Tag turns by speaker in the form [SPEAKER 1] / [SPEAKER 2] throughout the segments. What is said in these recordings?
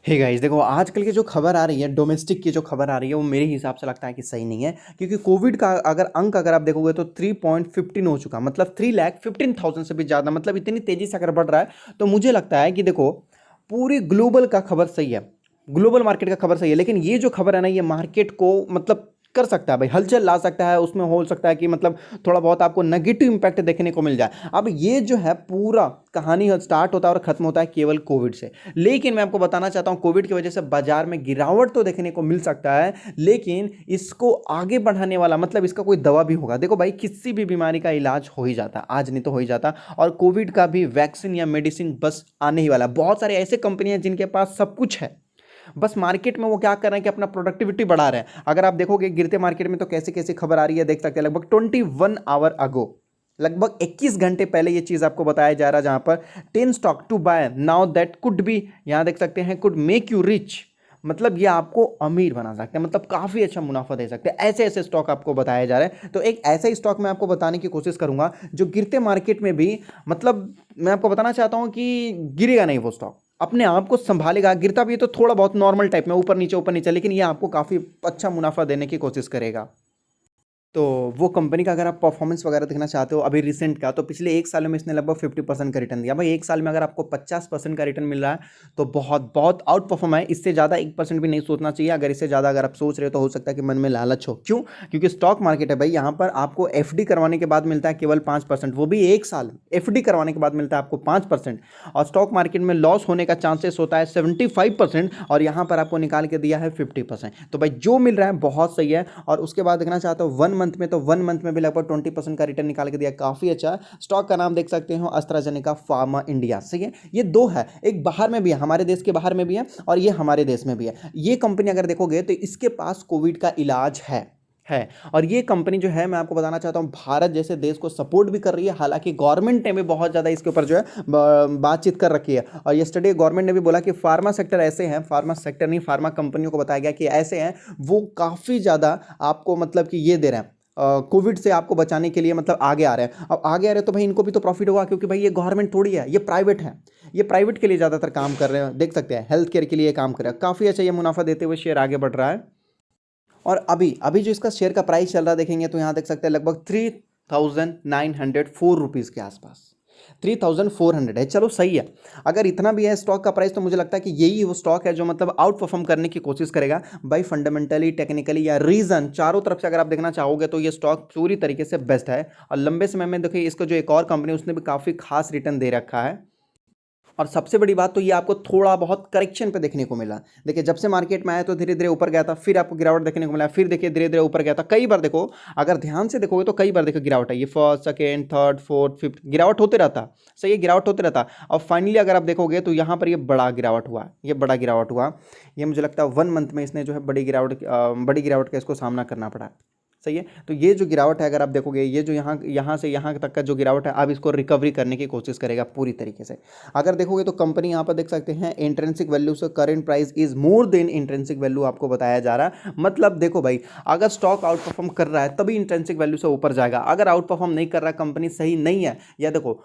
[SPEAKER 1] Hey guys, देखो आजकल की जो खबर आ रही है, डोमेस्टिक की जो खबर आ रही है, वो मेरे हिसाब से लगता है कि सही नहीं है। क्योंकि कोविड का अगर आप देखोगे तो 3.15 हो चुका, मतलब 3,15,000 से भी ज़्यादा, मतलब इतनी तेज़ी से अगर बढ़ रहा है तो मुझे लगता है कि देखो पूरी ग्लोबल का खबर सही है, ग्लोबल मार्केट का खबर सही है। लेकिन ये जो खबर है ना, ये मार्केट को मतलब कर सकता है भाई, हलचल ला सकता है, उसमें हो सकता है कि मतलब थोड़ा बहुत आपको नेगेटिव इंपैक्ट देखने को मिल जाए। अब ये जो है पूरा कहानी स्टार्ट होता है और खत्म होता है केवल कोविड से। लेकिन मैं आपको बताना चाहता हूं, कोविड की वजह से बाजार में गिरावट तो देखने को मिल सकता है, लेकिन इसको आगे बढ़ाने वाला मतलब इसका कोई दवा भी होगा। देखो भाई, किसी भी बीमारी का इलाज हो ही जाता, आज नहीं तो हो ही जाता। और कोविड का भी वैक्सीन या मेडिसिन बस आने ही वाला है। बहुत सारे ऐसे कंपनियां जिनके पास सब कुछ है, बस मार्केट में वो क्या कर रहे हैं कि अपना प्रोडक्टिविटी बढ़ा रहे हैं। अगर आप देखोगे गिरते मार्केट में तो कैसे कैसे खबर आ रही है, देख सकते हैं। लगभग 21 आवर अगो, लगभग 21 घंटे पहले ये चीज आपको बताया जा रहा है, जहां पर 10 stock to buy now that could be, यहां देख सकते हैं, कुड मेक यू रिच, मतलब ये आपको अमीर बना सकते हैं, मतलब काफी अच्छा मुनाफा दे सकते हैं। ऐसे ऐसे स्टॉक आपको बताया जा रहा है। तो एक ऐसा ही स्टॉक मैं आपको बताने की कोशिश करूंगा जो गिरते मार्केट में भी, मतलब मैं आपको बताना चाहता हूं कि गिरेगा नहीं, वो स्टॉक अपने आप को संभालेगा। गिरता भी है तो थोड़ा बहुत नॉर्मल टाइप में, ऊपर नीचे, लेकिन ये आपको काफी अच्छा मुनाफा देने की कोशिश करेगा। तो वो कंपनी का अगर आप परफॉर्मेंस वगैरह देखना चाहते हो अभी रिसेंट का, तो पिछले एक सालों में इसने लगभग 50% का रिटर्न दिया। भाई एक साल में अगर आपको 50% का रिटर्न मिल रहा है तो बहुत बहुत आउट परफॉर्म है। इससे ज़्यादा 1% भी नहीं सोचना चाहिए। अगर इससे ज़्यादा अगर आप सोच रहे हो तो हो सकता है कि मन में लालच हो। क्यों? क्योंकि स्टॉक मार्केट है भाई, यहाँ पर आपको एफडी करवाने के बाद मिलता है केवल 5%, वो भी एक साल एफडी करवाने के बाद मिलता है आपको 5%। और स्टॉक मार्केट में लॉस होने का चांसेस होता है 75%, और यहाँ पर आपको निकाल के दिया है 50%। तो भाई जो मिल रहा है बहुत सही है। और उसके बाद देखना चाहता हूँ 1 मंथ में, तो 1 मंथ में भी लगभग 20% का रिटर्न निकाल के दिया, काफी अच्छा। स्टॉक का नाम देख सकते हो, एस्ट्राजेनेका फार्मा इंडिया। सही है, ये दो है, एक बाहर में भी है, हमारे देश के बाहर में भी है, और ये हमारे देश में भी है। ये कंपनी अगर देखोगे तो इसके पास कोविड का इलाज है। और ये कंपनी जो है, मैं आपको बताना चाहता हूं, भारत जैसे देश को सपोर्ट भी कर रही है। हालांकि गवर्नमेंट ने भी बहुत ज़्यादा इसके ऊपर जो है बातचीत कर रखी है। और यस्टरडे गवर्नमेंट ने भी बोला कि फार्मा सेक्टर ऐसे हैं, फार्मा सेक्टर नहीं, फार्मा कंपनियों को बताया गया कि ऐसे हैं, वो काफ़ी ज़्यादा आपको मतलब कि ये दे रहे हैं, कोविड से आपको बचाने के लिए, मतलब आगे आ रहे हैं। अब आगे आ रहे हैं तो भाई इनको भी तो प्रॉफिट होगा, क्योंकि भाई ये गवर्नमेंट थोड़ी है, ये प्राइवेट है। ये प्राइवेट के लिए ज़्यादातर काम कर रहे हैं, देख सकते हैं, हेल्थ केयर के लिए काम कर रहे हैं। काफ़ी अच्छा ये मुनाफा देते हुए शेयर आगे बढ़ रहा है। और अभी अभी जो इसका शेयर का प्राइस चल रहा है देखेंगे तो यहाँ देख सकते हैं लगभग 3,904 रुपीज़ के आसपास, 3,400 है। चलो सही है, अगर इतना भी है स्टॉक का प्राइस तो मुझे लगता है कि यही वो स्टॉक है जो मतलब आउट परफॉर्म करने की कोशिश करेगा। भाई फंडामेंटली, टेक्निकली या रीजन, चारों तरफ से अगर आप देखना चाहोगे तो ये स्टॉक पूरी तरीके से बेस्ट है। और लंबे समय में देखिए, इसको जो एक और कंपनी उसने भी काफ़ी खास रिटर्न दे रखा है। और सबसे बड़ी बात तो ये आपको थोड़ा बहुत करेक्शन पे देखने को मिला। देखिए जब से मार्केट में आया तो धीरे धीरे ऊपर गया था, फिर आपको गिरावट देखने को मिला, फिर देखिए धीरे धीरे ऊपर गया था। कई बार देखो, अगर ध्यान से देखोगे तो कई बार देखो गिरावट है, ये first, second, third, fourth, fifth, गिरावट होते रहता। सही है, गिरावट होते रहता। और फाइनली अगर आप देखोगे तो यहाँ पर ये बड़ा गिरावट हुआ, ये बड़ा गिरावट हुआ। ये मुझे लगता है 1 मंथ में इसने जो है बड़ी गिरावट का इसको सामना करना पड़ा। सही है, तो ये जो गिरावट है अगर आप देखोगे, ये जो यहाँ यहाँ से यहाँ तक का जो गिरावट है, अब इसको रिकवरी करने की कोशिश करेगा पूरी तरीके से। अगर देखोगे तो कंपनी यहाँ पर देख सकते हैं, इंट्रिंसिक वैल्यू से current price is more than intrinsic value आपको बताया जा रहा है। मतलब देखो भाई, अगर स्टॉक आउट परफॉर्म कर रहा है तभी इंट्रिंसिक वैल्यू से ऊपर जाएगा। अगर आउट परफॉर्म नहीं कर रहा, कंपनी सही नहीं है, या देखो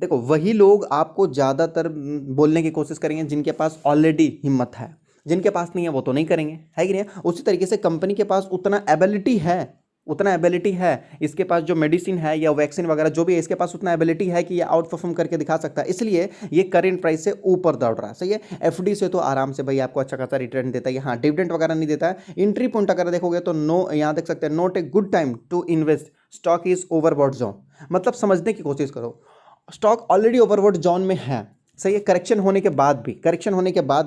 [SPEAKER 1] देखो वही लोग आपको ज़्यादातर बोलने की कोशिश करेंगे जिनके पास ऑलरेडी हिम्मत है। जिनके पास नहीं है वो तो नहीं करेंगे, है कि नहीं? उसी तरीके से कंपनी के पास उतना एबिलिटी है, उतना एबिलिटी है इसके पास, जो मेडिसिन है या वैक्सीन वगैरह जो भी है, इसके पास उतना एबिलिटी है कि ये आउट परफॉर्म करके दिखा सकता है। इसलिए ये करेंट प्राइस से ऊपर दौड़ रहा है। सही है, एफडी से तो आराम से भाई आपको अच्छा खासा रिटर्न देता है। हाँ, डिविडेंड वगैरह नहीं देता है। एंट्री पॉइंट अगर देखोगे तो नो, यहाँ देख सकते हैं, not a good time to invest, stock is overbought zone. मतलब समझने की कोशिश करो, स्टॉक ऑलरेडी ओवरबॉट जोन में है। सही है, करेक्शन होने के बाद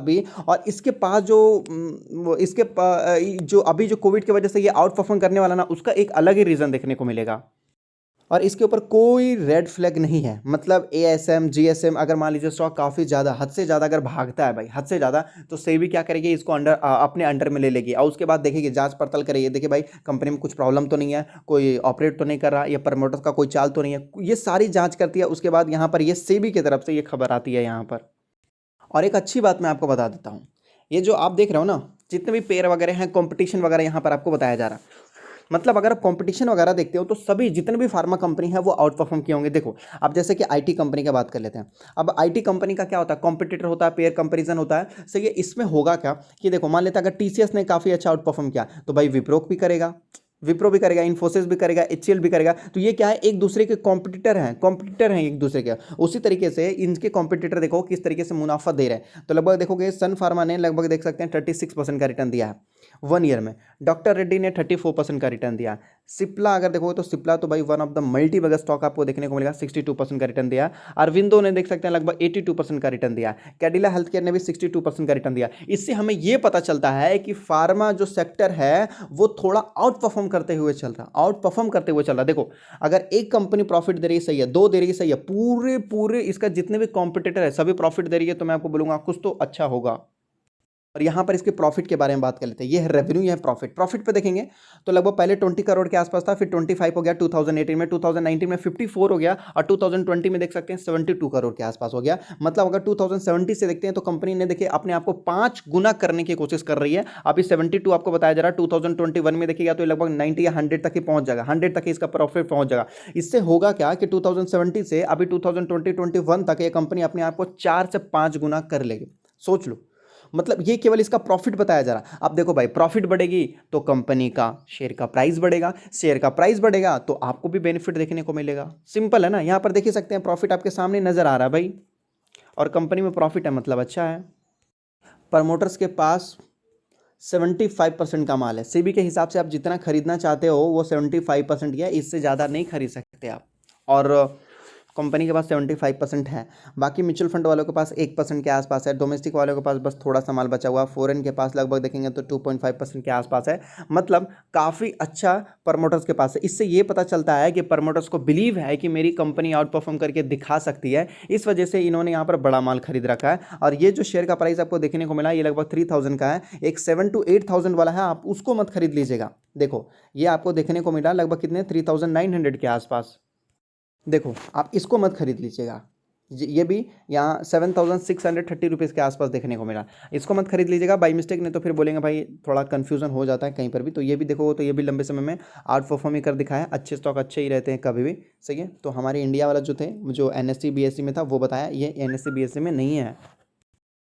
[SPEAKER 1] भी। और इसके पास जो जो अभी जो कोविड की वजह से ये आउट परफॉर्म करने वाला ना, उसका एक अलग ही रीजन देखने को मिलेगा। और इसके ऊपर कोई रेड फ्लैग नहीं है। मतलब एएसएम, जीएसएम, अगर मान लीजिए स्टॉक काफ़ी ज़्यादा, हद से ज़्यादा अगर भागता है भाई, हद से ज़्यादा, तो सेबी क्या करेगी, इसको अपने अंडर में ले लेगी। और उसके बाद देखेगी, जांच पड़ताल करेगी, देखिए भाई कंपनी में कुछ प्रॉब्लम तो नहीं है, कोई ऑपरेट तो नहीं कर रहा, या प्रमोटर का कोई चाल तो नहीं है, ये सारी जांच करती है। उसके बाद यहाँ पर ये सेबी की तरफ से ये खबर आती है यहाँ पर। और एक अच्छी बात मैं आपको बता देता हूँ, ये जो आप देख रहे हो ना, जितने भी पेयर वगैरह हैं, कंपटीशन वगैरह यहाँ पर आपको बताया जा रहा है, मतलब अगर आप कंपटीशन वगैरह देखते हो तो सभी जितने भी फार्मा कंपनी है वो आउट परफॉर्म किए होंगे। देखो अब जैसे कि आईटी कंपनी की बात कर लेते हैं। अब आईटी कंपनी का क्या होता है, कॉम्पिटिटर होता है, पेयर कंपैरिजन होता है। सही है, इसमें होगा क्या कि देखो मान लेते हैं अगर टीसीएस ने काफ़ी अच्छा आउट परफॉर्म किया तो भाई विप्रो भी करेगा, इन्फोसिस भी करेगा, एचसीएल भी करेगा। तो ये क्या है, एक दूसरे के कॉम्पिटिटर हैं एक दूसरे के। उसी तरीके से इनके कॉम्पिटिटर देखो किस तरीके से मुनाफा दे रहे हैं। तो लगभग देखोगे सन फार्मा ने लगभग देख सकते हैं 36% का रिटर्न दिया है 1 ईयर में। डॉक्टर रेड्डी ने 34% का रिटर्न दिया। सिप्ला अगर देखोगे तो सिप्ला तो भाई वन ऑफ द मल्टी बगल स्टॉक आपको देखने को मिलेगा, 62% का रिटर्न दिया। अरविंदो ने देख सकते हैं लगभग 82% का रिटर्न दिया। कैडिला हेल्थ केयर ने भी 62% का रिटर्न दिया। इससे हमें यह पता चलता है कि फार्मा जो सेक्टर है वो थोड़ा आउट परफॉर्म करते हुए चल रहा। देखो अगर एक कंपनी प्रॉफिट दे रही है सही है, दो दे रही है सही है, पूरे पूरे इसका जितने भी कॉम्पिटिटर है सभी प्रॉफिट दे रही है, तो मैं आपको बोलूंगा कुछ तो अच्छा होगा। और यहाँ पर इसके प्रॉफिट के बारे में बात कर लेते हैं। ये है रेवेन्यू, ये है प्रॉफिट पे देखेंगे तो लगभग पहले 20 करोड़ के आसपास था, फिर 25 हो गया 2018 में, 2019 में 54 हो गया और 2020 में देख सकते हैं 72 करोड़ के आसपास हो गया। मतलब अगर 2070 से देखते हैं तो कंपनी ने देखिए अपने आप को 5 गुना करने की कोशिश कर रही है। अभी 72 आपको बताया जा रहा है, 2021 में देखिएगा तो लगभग 90 या 100 तक ही पहुंच जाएगा, 100 तक ही इसका प्रॉफिट पहुंच जाएगा। इससे होगा क्या कि 2070 से अभी 2021 तक ये कंपनी अपने आप को 4 से 5 गुना कर लेगी। सोच लो, मतलब ये केवल इसका प्रॉफिट बताया जा रहा। अब देखो भाई प्रॉफिट बढ़ेगी तो कंपनी का शेयर का प्राइस बढ़ेगा, शेयर का प्राइस बढ़ेगा तो आपको भी बेनिफिट देखने को मिलेगा। सिंपल है ना, यहां पर देख ही सकते हैं प्रॉफिट आपके सामने नजर आ रहा है भाई, और कंपनी में प्रॉफिट है मतलब अच्छा है। प्रमोटर्स के पास 75% का माल है। सेबी के हिसाब से आप जितना खरीदना चाहते हो वो 75% ही है, इससे ज़्यादा नहीं खरीद सकते आप। और कंपनी के पास 75% है। बाकी म्यूचुअल फंड वालों के पास 1% के आसपास है। डोमेस्टिक वालों के पास बस थोड़ा सा माल बचा हुआ। फॉरेन के पास लगभग देखेंगे तो 2.5% के आसपास है। मतलब काफ़ी अच्छा प्रमोटर्स के पास है। इससे ये पता चलता है कि प्रमोटर्स को बिलीव है कि मेरी कंपनी आउट परफॉर्म करके दिखा सकती है, इस वजह से इन्होंने यहाँ पर बड़ा माल खरीद रखा है। और ये जो शेयर का प्राइस आपको देखने को मिला ये लगभग 3000 का है। एक 7 to 8000 वाला है, आप उसको मत खरीद लीजिएगा। देखो ये आपको देखने को मिला लगभग कितने 3900 के आसपास। देखो आप इसको मत खरीद लीजिएगा, ये भी यहाँ 7630 रुपीज़ के आसपास देखने को मिला। इसको मत खरीद लीजिएगा बाई मिस्टेक, नहीं तो फिर बोलेंगे भाई थोड़ा कन्फ्यूजन हो जाता है कहीं पर भी। तो ये भी देखो तो ये भी लंबे समय में आउट परफॉर्म ही कर दिखाया। अच्छे स्टॉक अच्छे ही रहते हैं कभी भी, सही है। तो हमारे इंडिया वाला जो थे जो NSE BSE में था वो बताया, ये NSE BSE में नहीं है,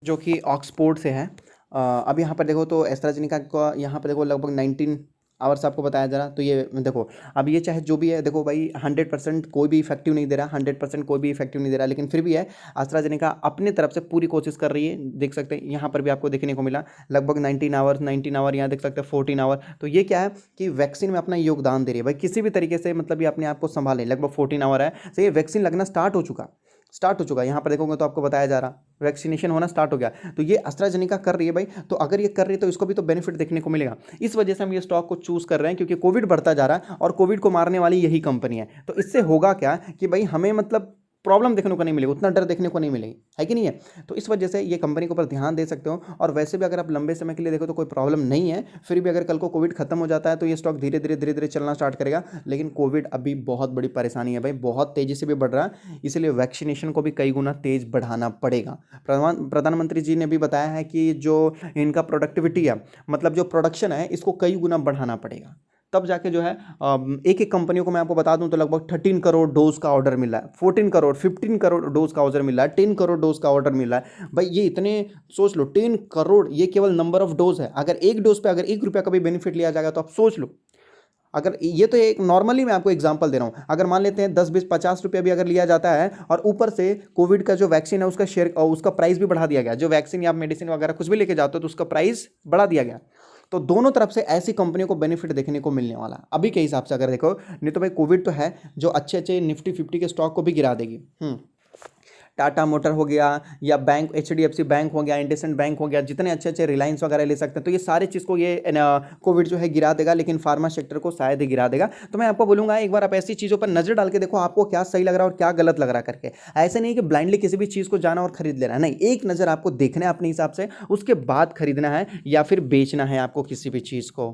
[SPEAKER 1] जो कि ऑक्सफोर्ड से है। अब यहाँ पर देखो तो एस्ट्राजेनेका का यहाँ पर देखो लगभग 19 आवर्स आपको बताया जा रहा। तो ये देखो अब ये चाहे जो भी है, देखो भाई 100% कोई भी इफेक्टिव नहीं दे रहा, 100% कोई भी इफेक्टिव नहीं दे रहा, लेकिन फिर भी है एस्ट्राजेनेका अपने तरफ से पूरी कोशिश कर रही है। देख सकते हैं यहाँ पर भी आपको देखने को मिला लगभग 19 आवर, यहाँ देख सकते हैं 14 आवर। तो ये क्या है कि वैक्सीन में अपना योगदान दे रही है भाई किसी भी तरीके से, मतलब ये अपने आप को संभाले। लगभग 14 आवर है, तो ये वैक्सीन लगना स्टार्ट हो चुका। यहाँ पर देखोगे तो आपको बताया जा रहा वैक्सीनेशन होना स्टार्ट हो गया। तो ये एस्ट्राजेनेका कर रही है भाई, तो अगर ये कर रही है तो इसको भी तो बेनिफिट देखने को मिलेगा। इस वजह से हम ये स्टॉक को चूज कर रहे हैं, क्योंकि कोविड बढ़ता जा रहा है और कोविड को मारने वाली यही कंपनी है। तो इससे होगा क्या कि भाई हमें मतलब प्रॉब्लम देखने को नहीं मिलेगी, उतना डर देखने को नहीं मिलेगी, है कि नहीं है। तो इस वजह से ये कंपनी के ऊपर ध्यान दे सकते हो। और वैसे भी अगर आप लंबे समय के लिए देखो तो कोई प्रॉब्लम नहीं है। फिर भी अगर कल को कोविड खत्म हो जाता है तो ये स्टॉक धीरे धीरे चलना स्टार्ट करेगा। लेकिन कोविड अभी बहुत बड़ी परेशानी है भाई, बहुत तेजी से भी बढ़ रहा है, इसलिए वैक्सीनेशन को भी कई गुना तेज बढ़ाना पड़ेगा। प्रधानमंत्री जी ने भी बताया है कि जो इनका प्रोडक्टिविटी है, मतलब जो प्रोडक्शन है, इसको कई गुना बढ़ाना पड़ेगा, तब जाके जो है एक एक कंपनियों को मैं आपको बता दूं तो लगभग 13 करोड़ डोज का ऑर्डर मिला है, 14 करोड़ 15 करोड़ डोज का ऑर्डर मिला है, 10 करोड़ डोज का ऑर्डर मिला है भाई। ये इतने सोच लो 10 करोड़, ये केवल नंबर ऑफ डोज है। अगर एक डोज पे अगर 1 रुपया का भी बेनिफिट लिया जाएगा तो आप सोच लो। अगर ये तो एक नॉर्मली मैं आपको एग्जांपल दे रहा हूँ, अगर मान लेते हैं 10 20 50 रुपया भी अगर लिया जाता है और ऊपर से कोविड का जो वैक्सीन है उसका शेयर उसका प्राइस भी बढ़ा दिया गया, जो वैक्सीन या मेडिसिन वगैरह कुछ भी लेके जाते हो तो उसका प्राइस बढ़ा दिया गया, तो दोनों तरफ से ऐसी कंपनियों को बेनिफिट देखने को मिलने वाला अभी के हिसाब से अगर देखो। नहीं तो भाई कोविड तो है जो अच्छे अच्छे निफ्टी 50 के स्टॉक को भी गिरा देगी। टाटा मोटर हो गया या बैंक HDFC बैंक हो गया, इंडसइंड बैंक हो गया, जितने अच्छे अच्छे रिलायंस वगैरह ले सकते हैं, तो ये सारे चीज़ को ये कोविड जो है गिरा देगा, लेकिन फार्मा सेक्टर को शायद ही गिरा देगा। तो मैं आपको बोलूंगा एक बार आप ऐसी चीज़ों पर नजर डाल के देखो आपको क्या सही लग रहा है और क्या गलत लग रहा है करके। ऐसे नहीं कि ब्लाइंडली किसी भी चीज़ को जाना और खरीद लेना, नहीं, एक नज़र आपको देखना है अपने हिसाब से, उसके बाद खरीदना है या फिर बेचना है आपको किसी भी चीज़ को।